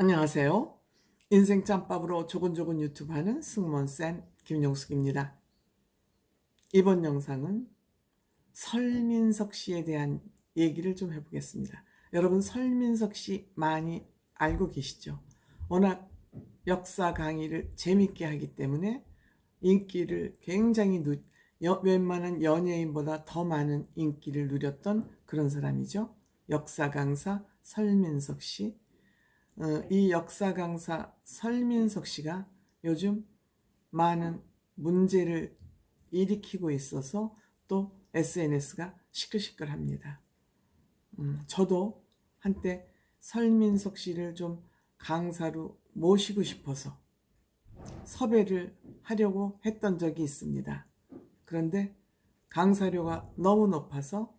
안녕하세요. 인생 짬밥으로 조곤조곤 유튜브 하는 승무원쌤 김용숙입니다. 이번 영상은 설민석 씨에 대한 얘기를 좀 해보겠습니다. 여러분 설민석 씨 많이 알고 계시죠? 워낙 역사 강의를 재밌게 하기 때문에 인기를 굉장히 웬만한 연예인보다 더 많은 인기를 누렸던 그런 사람이죠. 역사 강사 설민석 씨. 이 역사 강사 설민석 씨가 요즘 많은 문제를 일으키고 있어서 또 SNS가 시끌시끌합니다. 저도 한때 설민석 씨를 좀 강사로 모시고 싶어서 섭외를 하려고 했던 적이 있습니다. 그런데 강사료가 너무 높아서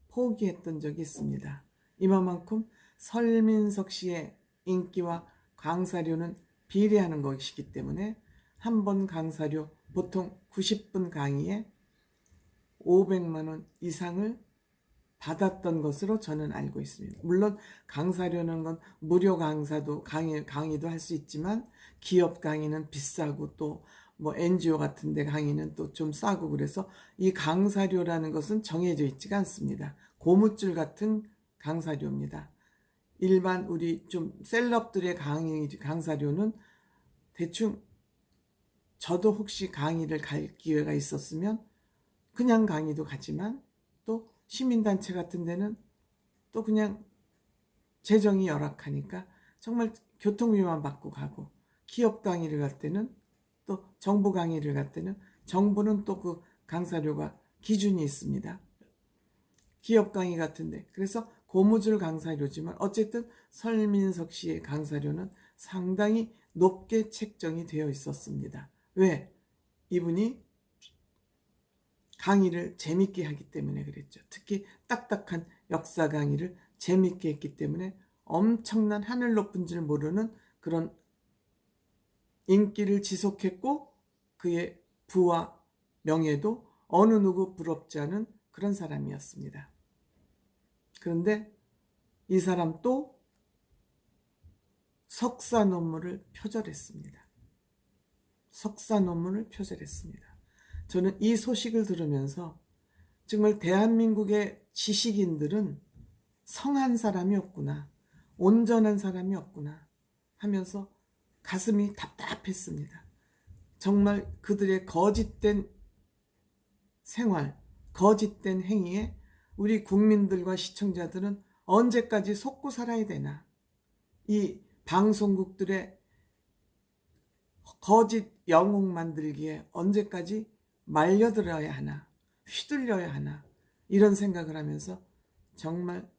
포기했던 적이 있습니다. 이만큼 설민석 씨의 인기와 강사료는 비례하는 것이기 때문에 한 번 강사료 보통 90분 강의에 500만 원 이상을 받았던 것으로 저는 알고 있습니다. 물론 강사료는 건 무료 강사도 강의도 할 수 있지만 기업 강의는 비싸고 또 뭐 NGO 같은 데 강의는 또 좀 싸고 그래서 이 강사료라는 것은 정해져 있지가 않습니다. 고무줄 같은 강사료입니다. 일반 우리 좀 셀럽들의 강사료는 대충 저도 혹시 강의를 갈 기회가 있었으면 그냥 강의도 가지만 또 시민단체 같은 데는 또 그냥 재정이 열악하니까 정말 교통비만 받고 가고 기업 강의를 갈 때는 또 정부 강의를 갈 때는 정부는 또 그 강사료가 기준이 있습니다. 기업 강의 같은데 그래서 고무줄 강사료지만 어쨌든 설민석 씨의 강사료는 상당히 높게 책정이 되어 있었습니다. 왜? 이분이 강의를 재밌게 하기 때문에 그랬죠. 특히 딱딱한 역사 강의를 재밌게 했기 때문에 엄청난 하늘 높은 줄 모르는 그런 인기를 지속했고 그의 부와 명예도 어느 누구 부럽지 않은 그런 사람이었습니다. 그런데 이 사람 또 석사 논문을 표절했습니다. 석사 논문을 표절했습니다. 저는 이 소식을 들으면서 정말 대한민국의 지식인들은 성한 사람이 없구나, 온전한 사람이 없구나 하면서 가슴이 답답했습니다. 정말 그들의 거짓된 생활, 거짓된 행위에 우리 국민들과 시청자들은 언제까지 속고 살아야 되나? 이 방송국들의 거짓 영웅 만들기에 언제까지 말려들어야 하나? 휘둘려야 하나? 이런 생각을 하면서 정말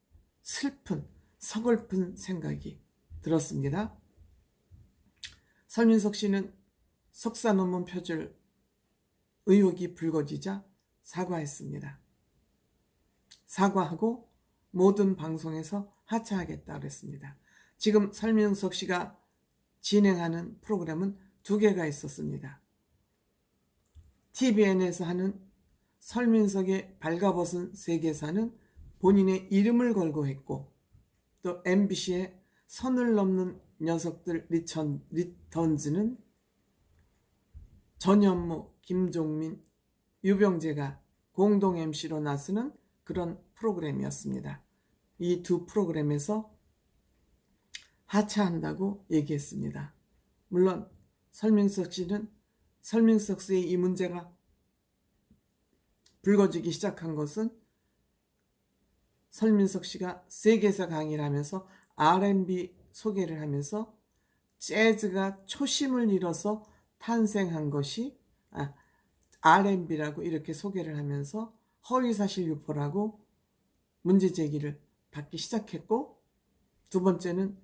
슬픈, 서글픈 생각이 들었습니다. 설민석 씨는 석사 논문 표절 의혹이 불거지자 사과했습니다. 사과하고 모든 방송에서 하차하겠다 그랬습니다. 지금 설민석 씨가 진행하는 프로그램은 2개가 있었습니다. TVN에서 하는 설민석의 발가벗은 세계사는 본인의 이름을 걸고 했고 또 MBC의 선을 넘는 녀석들 리턴즈는 전현무, 김종민, 유병재가 공동 MC로 나서는 그런 프로그램이었습니다. 이 2 프로그램에서 하차한다고 얘기했습니다. 물론 설민석 씨의 이 문제가 불거지기 시작한 것은 설민석 씨가 세계사 강의를 하면서 R&B 소개를 하면서 재즈가 초심을 잃어서 탄생한 것이 R&B라고 이렇게 소개를 하면서 허위사실 유포라고 문제 제기를 받기 시작했고, 2번째는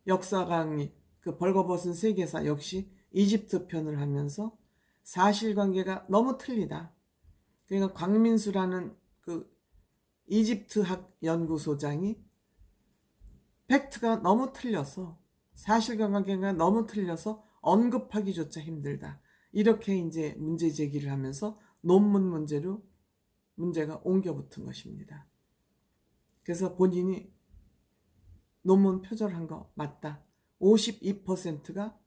역사 강의 그 벌거벗은 세계사 역시 이집트 편을 하면서 사실관계가 너무 틀리다. 그러니까 광민수라는 그 이집트학 연구소장이 팩트가 너무 틀려서 사실관계가 너무 틀려서 언급하기조차 힘들다. 이렇게 이제 문제 제기를 하면서 논문 문제로 문제가 옮겨 붙은 것입니다. 그래서 본인이 논문 표절한 거 맞다. 52%가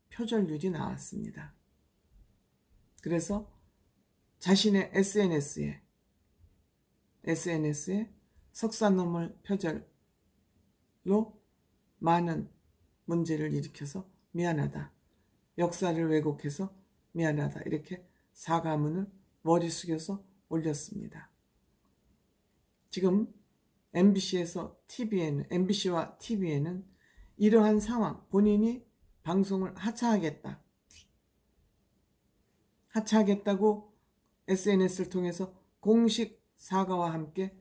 표절률이 나왔습니다. 그래서 자신의 SNS에 석사 논문 표절로 많은 문제를 일으켜서 미안하다. 역사를 왜곡해서 미안하다. 이렇게 사과문을 머리 숙여서 올렸습니다. 지금 MBC와 TVN은 이러한 상황, 본인이 방송을 하차하겠다고 SNS를 통해서 공식 사과와 함께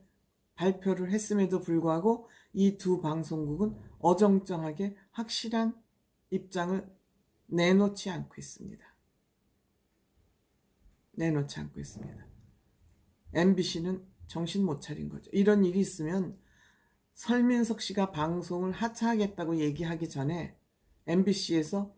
발표를 했음에도 불구하고 이 두 방송국은 어정쩡하게 확실한 입장을 내놓지 않고 있습니다. MBC는 정신 못 차린 거죠. 이런 일이 있으면 설민석 씨가 방송을 하차하겠다고 얘기하기 전에 MBC에서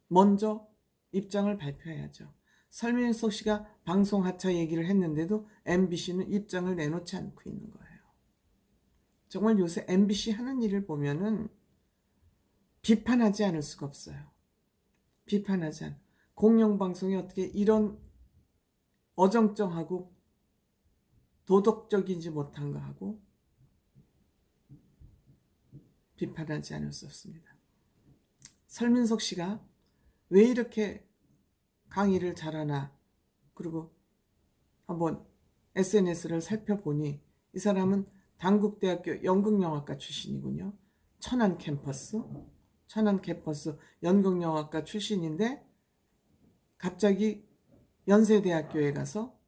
먼저 입장을 발표해야죠. 설민석 씨가 방송 하차 얘기를 했는데도 MBC는 입장을 내놓지 않고 있는 거예요. 정말 요새 MBC 하는 일을 보면은 비판하지 않을 수가 없어요. 공영방송이 어떻게 이런 어정쩡하고 도덕적이지 못한 거 하고 비판하지 않을 수 없습니다. 설민석 씨가 왜 이렇게 강의를 잘하나, 그리고 한번 SNS를 살펴보니 이 사람은 단국대학교 연극영화과 출신이군요. 천안 캠퍼스 연극영화과 출신인데 갑자기 연세대학교 가서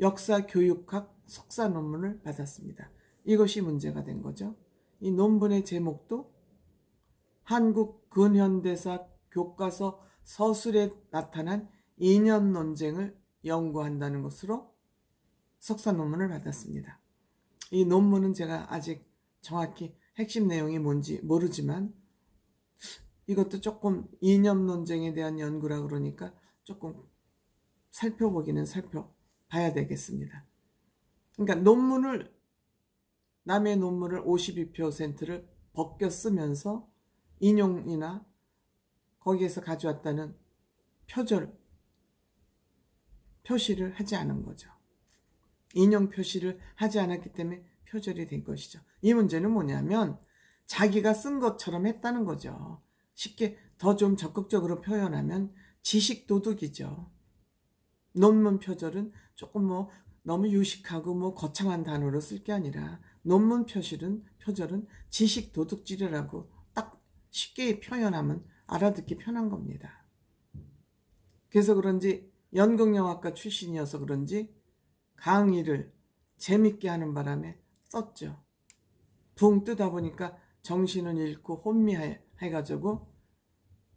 역사교육학 석사 논문을 받았습니다. 이것이 문제가 된 거죠. 이 논문의 제목도 한국 근현대사 교과서 서술에 나타난 이념 논쟁을 연구한다는 것으로 석사 논문을 받았습니다. 이 논문은 제가 아직 정확히 핵심 내용이 뭔지 모르지만 이것도 조금 이념 논쟁에 대한 연구라 그러니까 조금 살펴봐야 되겠습니다. 그러니까 남의 논문을 52%를 벗겨 쓰면서 인용이나 거기에서 가져왔다는 표시를 하지 않은 거죠. 인용 표시를 하지 않았기 때문에 표절이 된 것이죠. 이 문제는 뭐냐면 자기가 쓴 것처럼 했다는 거죠. 쉽게 더 좀 적극적으로 표현하면 지식 도둑이죠. 논문 표절은 조금 너무 유식하고 거창한 단어로 쓸 게 아니라 논문 표절은 지식 도둑질이라고 딱 쉽게 표현하면 알아듣기 편한 겁니다. 그래서 그런지 연극영화과 출신이어서 그런지 강의를 재밌게 하는 바람에 썼죠. 붕 뜨다 보니까 정신을 잃고 혼미해가지고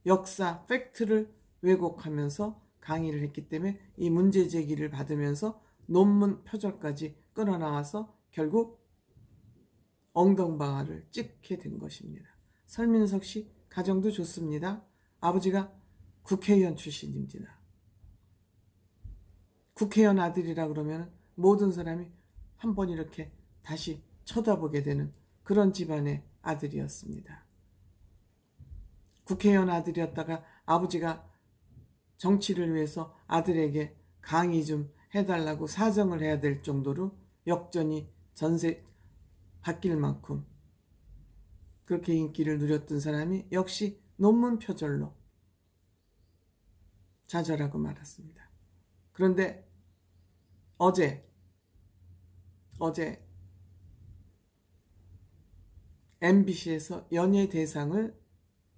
역사, 팩트를 왜곡하면서 강의를 했기 때문에 이 문제 제기를 받으면서 논문 표절까지 끌어나와서 결국 엉덩방아를 찍게 된 것입니다. 설민석 씨 가정도 좋습니다. 아버지가 국회의원 출신입니다. 국회의원 아들이라 그러면 모든 사람이 한번 이렇게 다시 쳐다보게 되는 그런 집안의 아들이었습니다. 국회의원 아들이었다가 아버지가 정치를 위해서 아들에게 강의 좀 해달라고 사정을 해야 될 정도로 역전이 전세 바뀔 만큼 그렇게 인기를 누렸던 사람이 역시 논문 표절로 좌절하고 말았습니다. 그런데 어제 MBC에서 연예대상을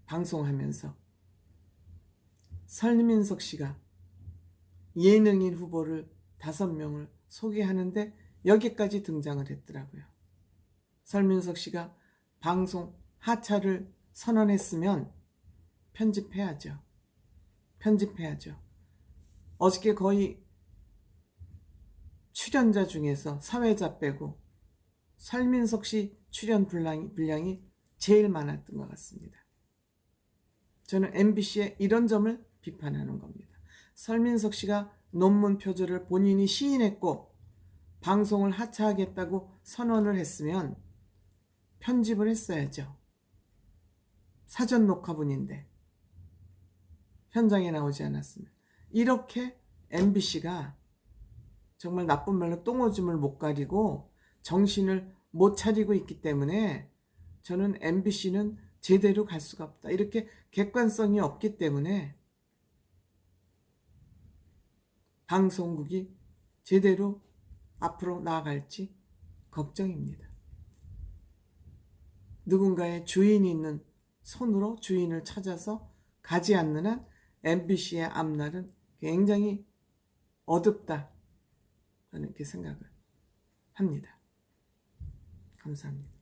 방송하면서 설민석 씨가 예능인 후보를 5명을 소개하는데 여기까지 등장을 했더라고요. 설민석 씨가 방송 하차를 선언했으면 편집해야죠. 어저께 거의 출연자 중에서 사회자 빼고 설민석 씨 출연 분량이 제일 많았던 것 같습니다. 저는 MBC의 이런 점을 비판하는 겁니다. 설민석 씨가 논문 표절을 본인이 시인했고 방송을 하차하겠다고 선언을 했으면 편집을 했어야죠. 사전 녹화분인데 현장에 나오지 않았으면. 이렇게 MBC가 정말 나쁜 말로 똥오줌을 못 가리고 정신을 못 차리고 있기 때문에 저는 MBC는 제대로 갈 수가 없다. 이렇게 객관성이 없기 때문에 방송국이 제대로 앞으로 나아갈지 걱정입니다. 누군가의 주인이 있는 손으로 주인을 찾아서 가지 않는 한 MBC의 앞날은 굉장히 어둡다. 저는 이렇게 생각을 합니다. 감사합니다.